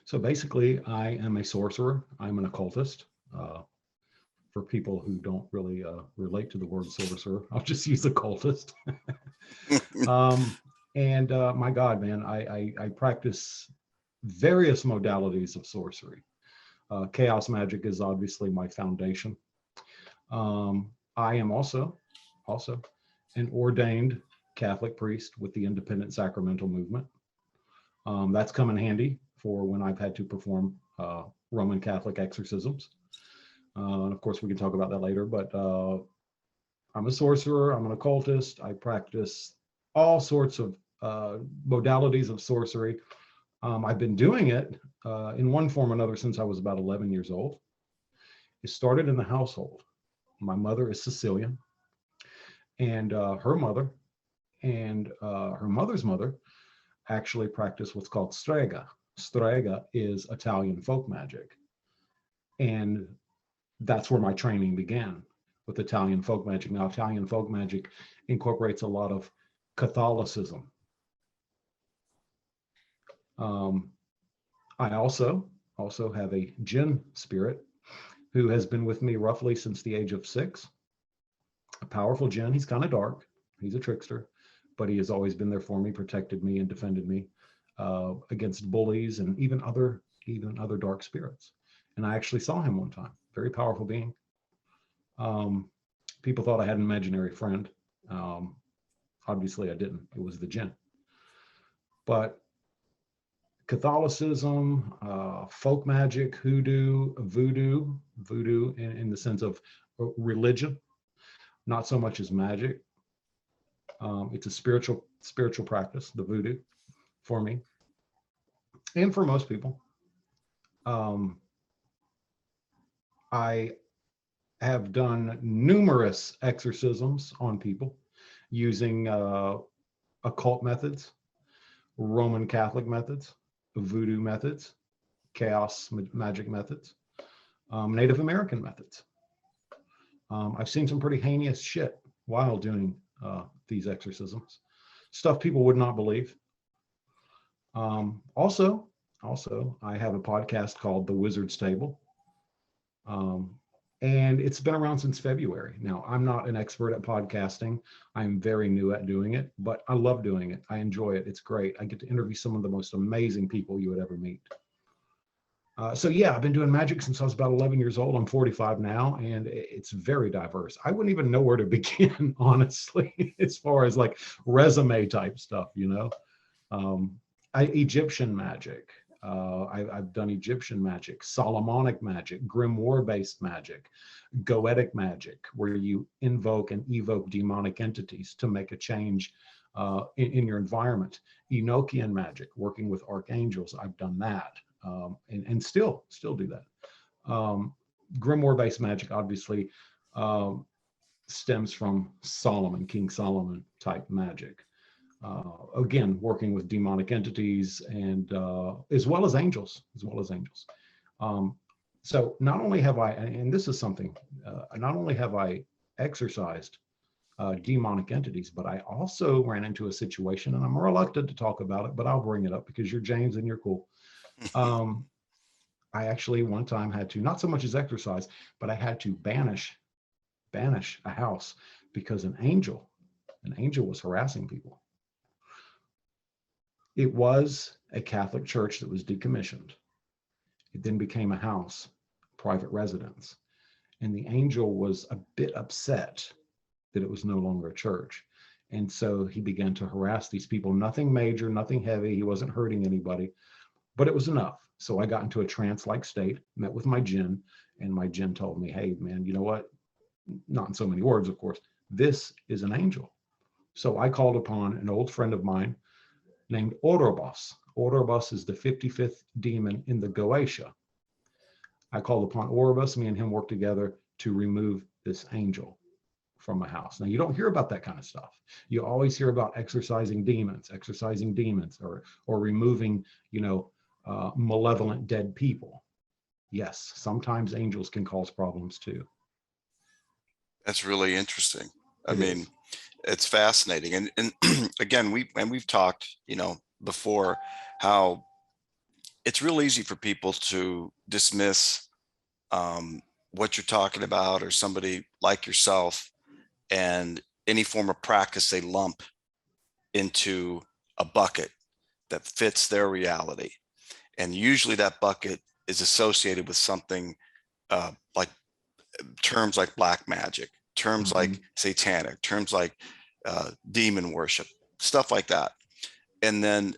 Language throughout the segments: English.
So basically, I am a sorcerer. I'm an occultist. For people who don't really relate to the word sorcerer, I'll just use occultist. And my God, man, I practice various modalities of sorcery. Chaos magic is obviously my foundation. I am also an ordained Catholic priest with the independent sacramental movement. That's come in handy for when I've had to perform Roman Catholic exorcisms. And of course, we can talk about that later, but I'm a sorcerer, I'm an occultist, I practice all sorts of modalities of sorcery. I've been doing it in one form or another since I was about 11 years old. It started in the household. My mother is Sicilian, and her mother and her mother's mother actually practiced what's called strega. Strega is Italian folk magic. And that's where my training began, with Italian folk magic. Now, Italian folk magic incorporates a lot of Catholicism. I also have a jinn spirit who has been with me roughly since the age of 6. A powerful jinn. He's kind of dark. He's a trickster, but he has always been there for me, protected me, and defended me against bullies and even other dark spirits. And I actually saw him one time. Very powerful being. People thought I had an imaginary friend. Obviously, I didn't. It was the jinn. But Catholicism, folk magic, hoodoo, voodoo in the sense of religion, not so much as magic. It's a spiritual practice, the voodoo, for me, and for most people. I have done numerous exorcisms on people using occult methods, Roman Catholic methods, voodoo methods, chaos magic methods, Native American methods. I've seen some pretty heinous shit while doing these exorcisms, stuff people would not believe. Also, I have a podcast called The Wizard's Table. And it's been around since February. Now, I'm not an expert at podcasting. I'm very new at doing it, but I love doing it. I enjoy it. It's great. I get to interview some of the most amazing people you would ever meet. So yeah, I've been doing magic since I was about 11 years old. I'm 45 now, and it's very diverse. I wouldn't even know where to begin, honestly, as far as like resume type stuff, you know. Egyptian magic. I've done Egyptian magic, Solomonic magic, grimoire-based magic, goetic magic, where you invoke and evoke demonic entities to make a change in your environment. Enochian magic, working with archangels. I've done that, and still do that. Grimoire-based magic, obviously, stems from Solomon, King Solomon type magic. Again, working with demonic entities and as well as angels. So not only have I, and this is something, not only have I exorcised demonic entities, but I also ran into a situation, and I'm reluctant to talk about it, but I'll bring it up because you're James and you're cool. I actually one time had to, not so much as exorcise, but I had to banish a house because an angel was harassing people. It was a Catholic church that was decommissioned. It then became a house, private residence. And the angel was a bit upset that it was no longer a church. And so he began to harass these people. Nothing major, nothing heavy. He wasn't hurting anybody, but it was enough. So I got into a trance-like state, met with my jinn, and my jinn told me, hey, man, you know what? Not in so many words, of course. This is an angel. So I called upon an old friend of mine named Orobos. Orobos is the 55th demon in the Goetia. I called upon Orobos. Me and him worked together to remove this angel from a house. Now, you don't hear about that kind of stuff. You always hear about exorcising demons, or removing, malevolent dead people. Yes, sometimes angels can cause problems too. That's really interesting. I mean, it's fascinating. And again, we've talked, before, how it's real easy for people to dismiss what you're talking about, or somebody like yourself, and any form of practice they lump into a bucket that fits their reality. And usually that bucket is associated with something like terms like black magic, terms like satanic, terms like demon worship, stuff like that. And then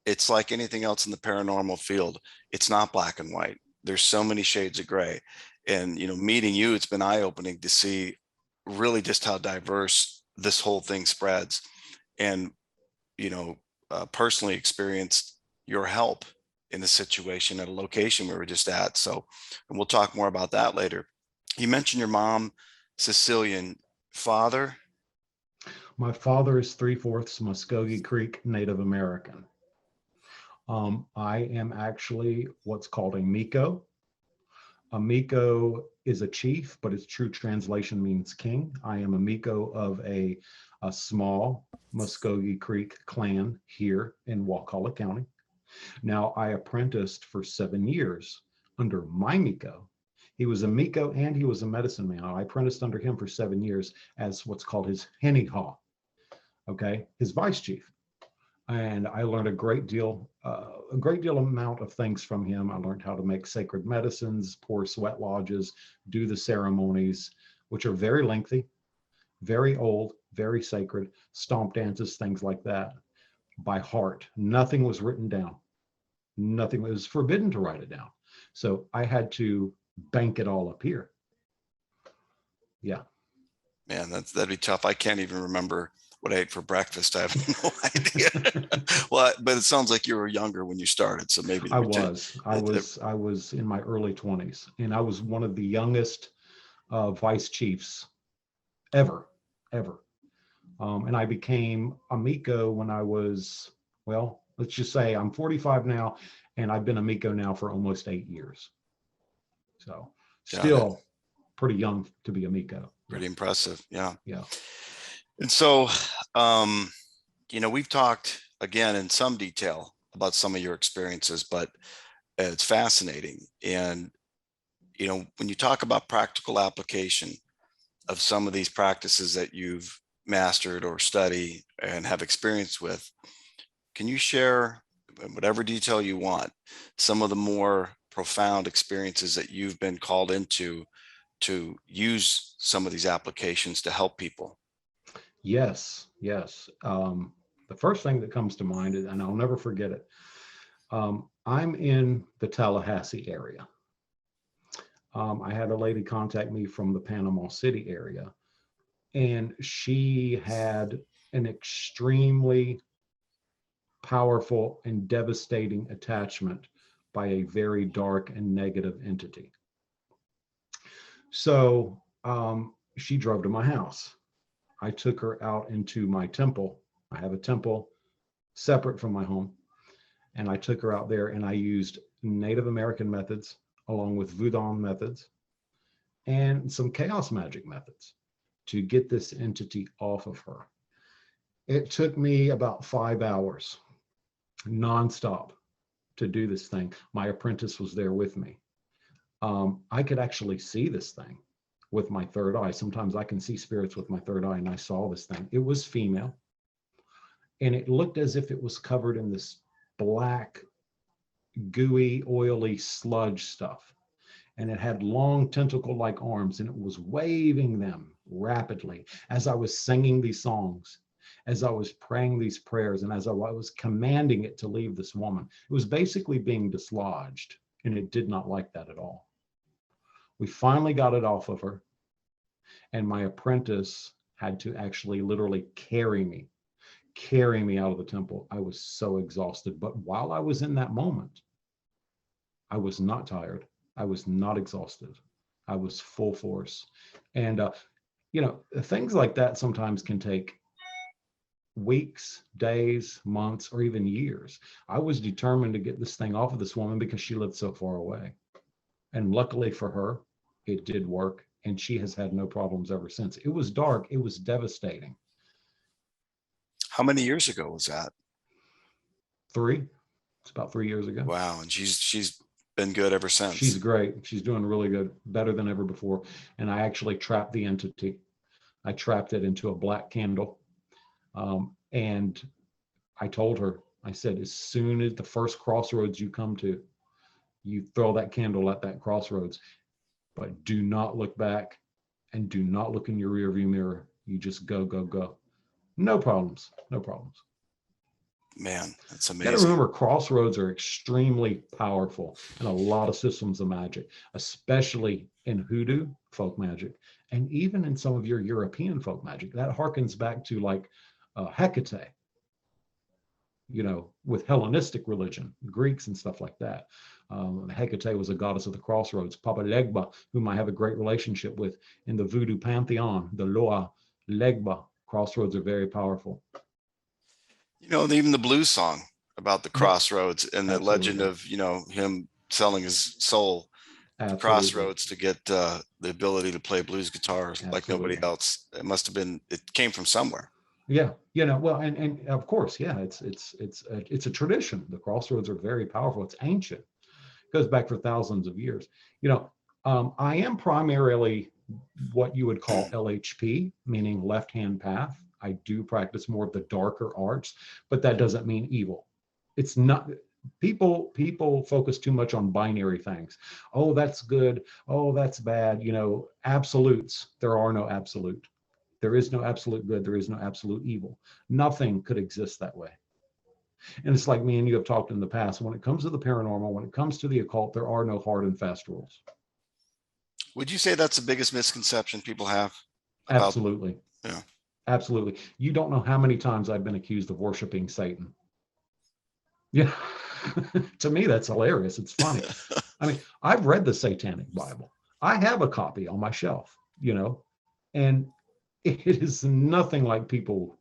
it's like anything else in the paranormal field. It's not black and white. There's so many shades of gray. And, you know, meeting you, it's been eye-opening to see really just how diverse this whole thing spreads. And, you know, personally experienced your help in the situation at a location we were just at. So, and we'll talk more about that later. You mentioned your mom, Sicilian. Father? My father is 3/4 Muskogee Creek Native American. I am actually what's called a Miko. A Miko is a chief, but its true translation means king. I am a Miko of a small Muskogee Creek clan here in Wakulla County. Now, I apprenticed for 7 years under my Miko. He was a Miko and he was a medicine man. I apprenticed under him for 7 years as what's called his Henny Haw, okay, his vice chief. And I learned a great deal amount of things from him. I learned how to make sacred medicines, pour sweat lodges, do the ceremonies, which are very lengthy, very old, very sacred, stomp dances, things like that, by heart. Nothing was written down. Nothing was forbidden to write it down. So I had to bank it all up here. Yeah. Man, that'd be tough. I can't even remember what I ate for breakfast. I have no idea. Well, but it sounds like you were younger when you started, so maybe I was in my early 20s, and I was one of the youngest vice chiefs ever. And I became a Miko when I was, well, let's just say I'm 45 now, and I've been a Miko now for almost 8 years. So still pretty young to be a Miko. Pretty impressive. Yeah. Yeah. And so, you know, we've talked again in some detail about some of your experiences, but it's fascinating. And, you know, when you talk about practical application of some of these practices that you've mastered or study and have experience with, can you share, in whatever detail you want, some of the more profound experiences that you've been called into to use some of these applications to help people? Yes. The first thing that comes to mind is, and I'll never forget it, I'm in the Tallahassee area. I had a lady contact me from the Panama City area, and she had an extremely powerful and devastating attachment by a very dark and negative entity. So she drove to my house. I took her out into my temple. I have a temple separate from my home. And I took her out there and I used Native American methods along with Voodoo methods and some chaos magic methods to get this entity off of her. It took me about 5 hours nonstop to do this thing. My apprentice was there with me. I could actually see this thing with my third eye. Sometimes I can see spirits with my third eye, and I saw this thing. It was female, and it looked as if it was covered in this black, gooey, oily sludge stuff. And it had long tentacle-like arms, and it was waving them rapidly as I was singing these songs, as I was praying these prayers, and as I was commanding it to leave this woman. It was basically being dislodged, and it did not like that at all. We finally got it off of her, and my apprentice had to actually literally carry me out of the temple. I was so exhausted. But while I was in that moment, I was not tired. I was not exhausted. I was full force. And, you know, things like that sometimes can take weeks, days, months, or even years. I was determined to get this thing off of this woman because she lived so far away. And luckily for her, it did work. And she has had no problems ever since. It was dark. It was Devastating. How many years ago was that? It's about 3 years ago. Wow. And she's been good ever since. She's great. She's doing really good, better than ever before. And I actually trapped the entity. I trapped it into a black candle. And I told her, I said, as soon as the first crossroads you come to, you throw that candle at that crossroads, but do not look back and do not look in your rearview mirror. You just go, go, go. No problems. No problems. Man, that's You amazing. got to remember, crossroads are extremely powerful in a lot of systems of magic, especially in Hoodoo folk magic, and even in some of your European folk magic. That harkens back to like Hecate, you know, with Hellenistic religion, Greeks and stuff like that. Hecate was a goddess of the crossroads. Papa Legba, whom I have a great relationship with in the Voodoo pantheon, the Loa Legba. Crossroads are very powerful. You know, even the blues song about the crossroads and the Absolutely. legend of, you know, him selling his soul at the crossroads to get the ability to play blues guitar like nobody else. It must have been, it came from somewhere. Yeah, you know, well, and of course, yeah, it's a tradition. The crossroads are very powerful. It's ancient. It goes back for thousands of years. You know, I am primarily what you would call LHP, meaning left-hand path. I do practice more of the darker arts, but that doesn't mean evil. It's not, people focus too much on binary things. Oh, that's good. Oh, that's bad. You know, absolutes. There are no absolute. There is no absolute good. There is no absolute evil. Nothing could exist that way. And it's like me and you have talked in the past. When it comes to the paranormal, when it comes to the occult, there are no hard and fast rules. Would you say that's the biggest misconception people have? Absolutely. Yeah. Absolutely. You don't know how many times I've been accused of worshiping Satan. Yeah. To me, that's hilarious. It's funny. I mean, I've read the Satanic Bible. I have a copy on my shelf, you know, and it is nothing like people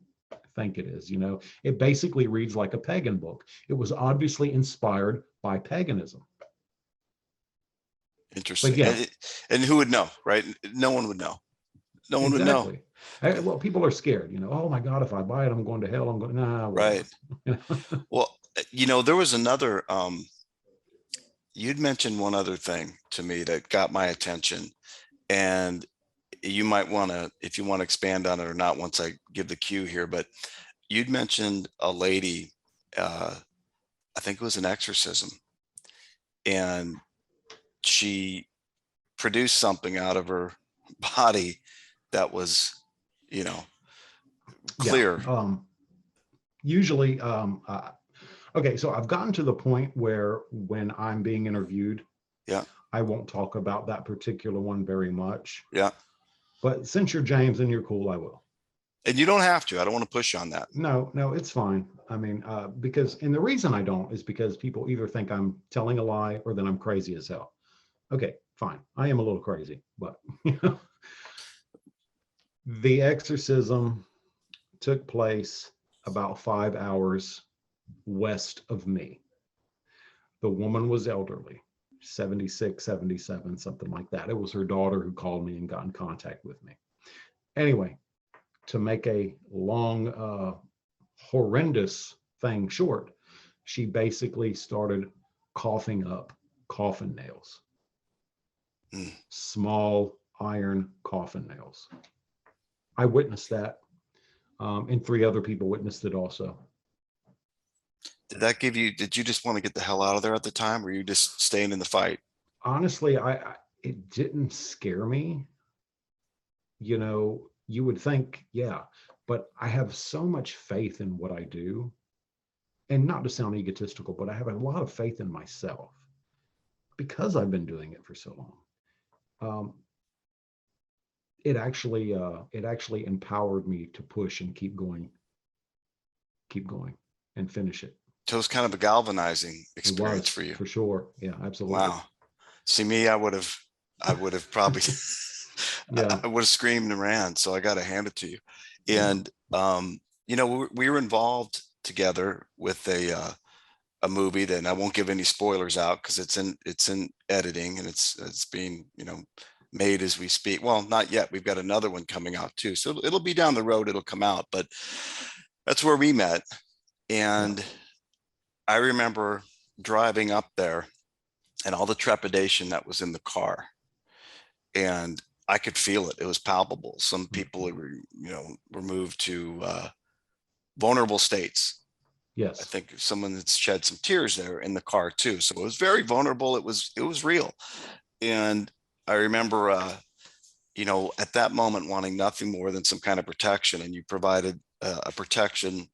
think it is. You know, it basically reads like a pagan book. It was obviously inspired by paganism. Interesting. But yeah. And who would know, right? No one would know. No one would know. Well, people are scared, you know, oh my God, if I buy it, I'm going to hell. I'm going, nah. Right. Well, you know, there was another, you'd mentioned one other thing to me that got my attention, and you might want to, if you want to expand on it or not, once I give the cue here, but you'd mentioned a lady, I think it was an exorcism, and she produced something out of her body that was, you know, clear. Yeah. Usually, okay, so I've gotten to the point where when I'm being interviewed, yeah, I won't talk about that particular one very much. Yeah. But since you're James and you're cool, I will. And you don't have to. I don't want to push you on that. No, it's fine. I mean, because, and the reason I don't is because people either think I'm telling a lie or that I'm crazy as hell. Okay, fine. I am a little crazy, but you know, the exorcism took place about 5 hours west of me. The woman was elderly, 76, 77, something like that. It was her daughter who called me and got in contact with me. Anyway, to make a long, horrendous thing short, she basically started coughing up coffin nails. Small iron coffin nails. I witnessed that, and 3 other people witnessed it also. Did that give you, did you just want to get the hell out of there at the time, or were you just staying in the fight? Honestly, it didn't scare me. You know, you would think, yeah, but I have so much faith in what I do, and not to sound egotistical, but I have a lot of faith in myself because I've been doing it for so long. It actually empowered me to push and keep going and finish it. So it was kind of a galvanizing experience for you. For sure. Yeah, absolutely. Wow. See, me, I would have probably, yeah. I would have screamed and ran. So I got to hand it to you. And, you know, we were involved together with a movie that, and I won't give any spoilers out because it's in editing, and it's being, you know, made as we speak. Well, not yet. We've got another one coming out too. So it'll be down the road. It'll come out, but that's where we met. And I remember driving up there and all the trepidation that was in the car. And I could feel it. It was palpable. Some people were, were moved to vulnerable states. Yes. I think someone had shed some tears there in the car too. So it was very vulnerable. It was real. And I remember, at that moment wanting nothing more than some kind of protection. And you provided a protection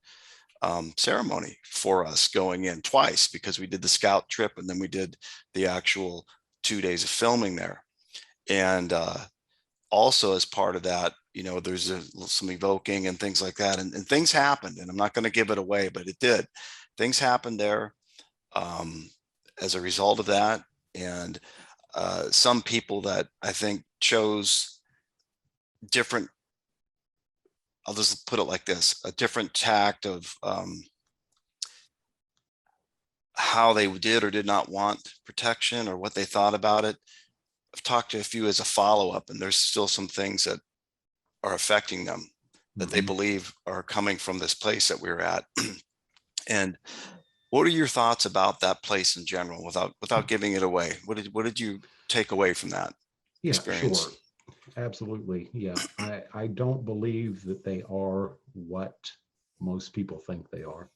ceremony for us going in twice, because we did the scout trip and then we did the actual 2 days of filming there. And also as part of that, there's some evoking and things like that, and things happened, and I'm not going to give it away, but it did. Things happened there as a result of that. And some people that I think chose different, I'll just put it like this, a different tact of how they did or did not want protection or what they thought about it. I've talked to a few as a follow-up, and there's still some things that are affecting them that they believe are coming from this place that we're at. And what are your thoughts about that place in general, without giving it away? What did you take away from that experience? Sure. Absolutely. Yeah. I don't believe that they are what most people think they are.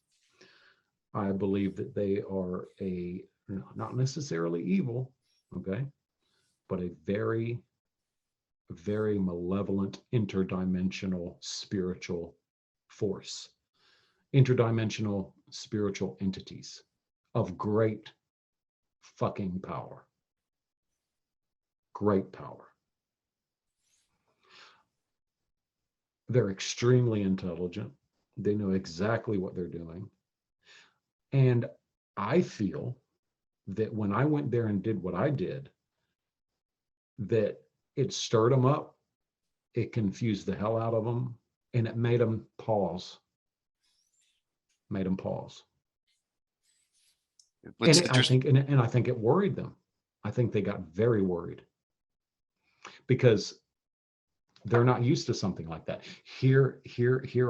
I believe that they are not necessarily evil, okay, but a very, very malevolent interdimensional spiritual force, interdimensional spiritual entities of great fucking power. Great power. They're extremely intelligent. They know exactly what they're doing. And I feel that when I went there and did what I did, that it stirred them up, it confused the hell out of them, and it made them pause. Made them pause. I think it worried them. I think they got very worried because they're not used to something like that. Here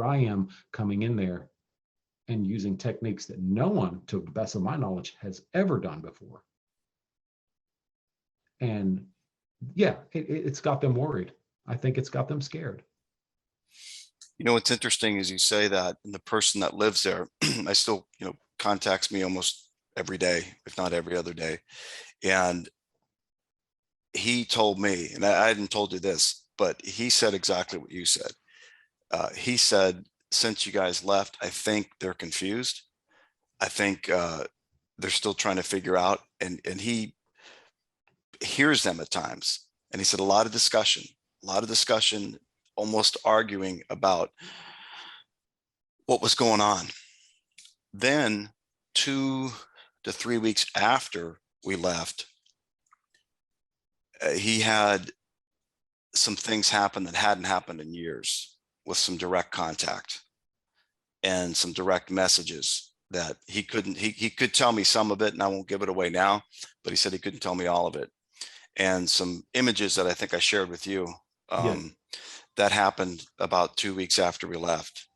I am coming in there and using techniques that no one, to the best of my knowledge, has ever done before. And yeah, it's got them worried. I think it's got them scared. What's interesting is you say that, and the person that lives there, I still, contacts me almost every day, if not every other day. And he told me, and I hadn't told you this, but he said exactly what you said. He said, since you guys left, I think they're confused. I think they're still trying to figure out, and he hears them at times. And he said a lot of discussion, almost arguing about what was going on. Then 2 to 3 weeks after we left, he had some things happen that hadn't happened in years, with some direct contact and some direct messages that he could tell me some of it, and I won't give it away now, but he said he couldn't tell me all of it. And some images that I think I shared with you, that happened about 2 weeks after we left.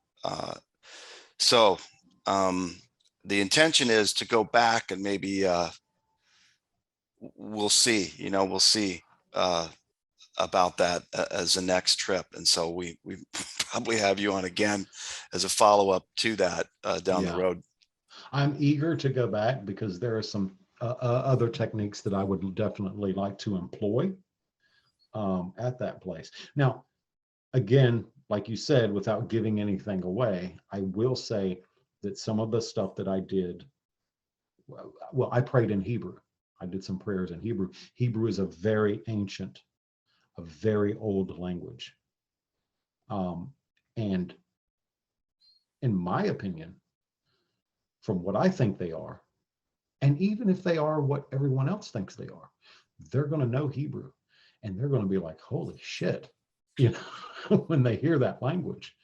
So the intention is to go back and maybe we'll see about that as the next trip. And so we probably have you on again as a follow-up to that down the road. I'm eager to go back because there are some other techniques that I would definitely like to employ at that place. Now, again, like you said, without giving anything away, I will say that some of the stuff that I did, well, I prayed in Hebrew. I did some prayers in Hebrew. Hebrew is a very ancient, a very old language. And in my opinion, from what I think they are, and even if they are what everyone else thinks they are, they're going to know Hebrew, and they're going to be like, holy shit, when they hear that language.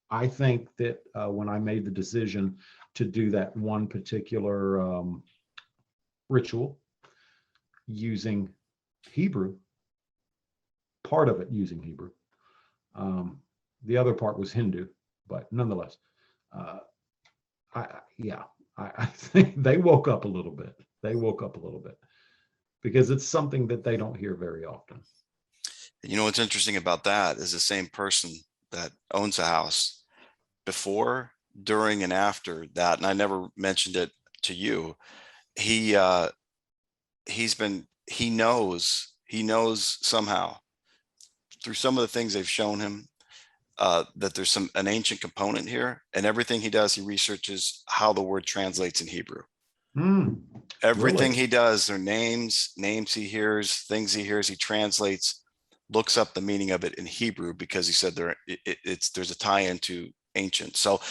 I think that when I made the decision to do that one particular ritual using Hebrew, part of it using Hebrew, the other part was Hindu, but nonetheless, I think they woke up a little bit. They woke up a little bit because it's something that they don't hear very often. You know what's interesting about that is the same person that owns a house before, during, and after that, and I never mentioned it to you. He knows somehow through some of the things they've shown him that there's an ancient component here, and everything he does, he researches how the word translates in Hebrew. Everything Really? he does, their names he hears, things he hears, he translates, looks up the meaning of it in Hebrew, because he said there's a tie into ancient. So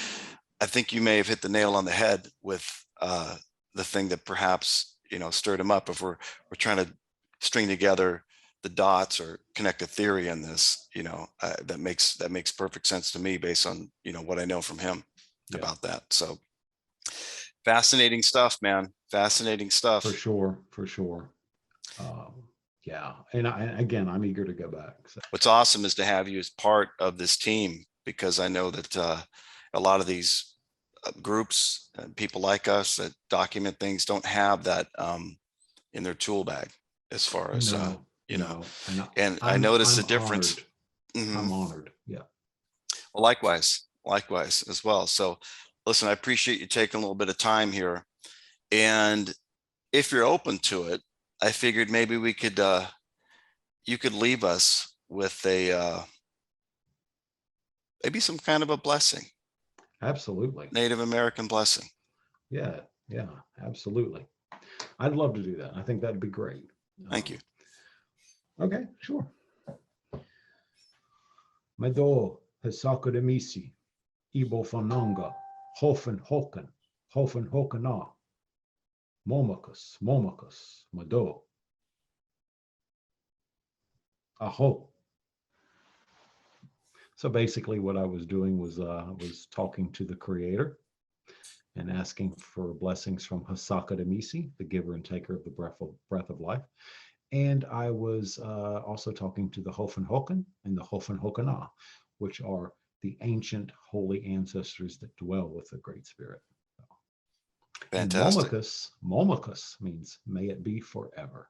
I think you may have hit the nail on the head with the thing that perhaps, stirred him up. If we're trying to string together the dots or connect a theory in this, that makes perfect sense to me based on, what I know from him about that. So fascinating stuff, man. Fascinating stuff. For sure. Yeah. And again, I'm eager to go back. So. What's awesome is to have you as part of this team, because I know that a lot of these groups and people like us that document things don't have that in their tool bag, as far as and I noticed the difference. I'm honored. Yeah. Well, likewise as well. So listen, I appreciate you taking a little bit of time here, and if you're open to it, I figured maybe we could you could leave us with maybe some kind of a blessing. Absolutely. Native American blessing. Yeah, absolutely. I'd love to do that. I think that'd be great. Thank you. Okay, sure. Mado Hisaka de Misi, Ibo Fananga, Hofen Hokana, Momakus, Mado. Aho. So basically what I was doing was talking to the creator and asking for blessings from Hisaka de Misi, the giver and taker of the breath of life. And I was also talking to the Hofen Hokan and the Hofen Hokana, which are the ancient holy ancestors that dwell with the Great Spirit. Fantastic. And Momakus means may it be forever.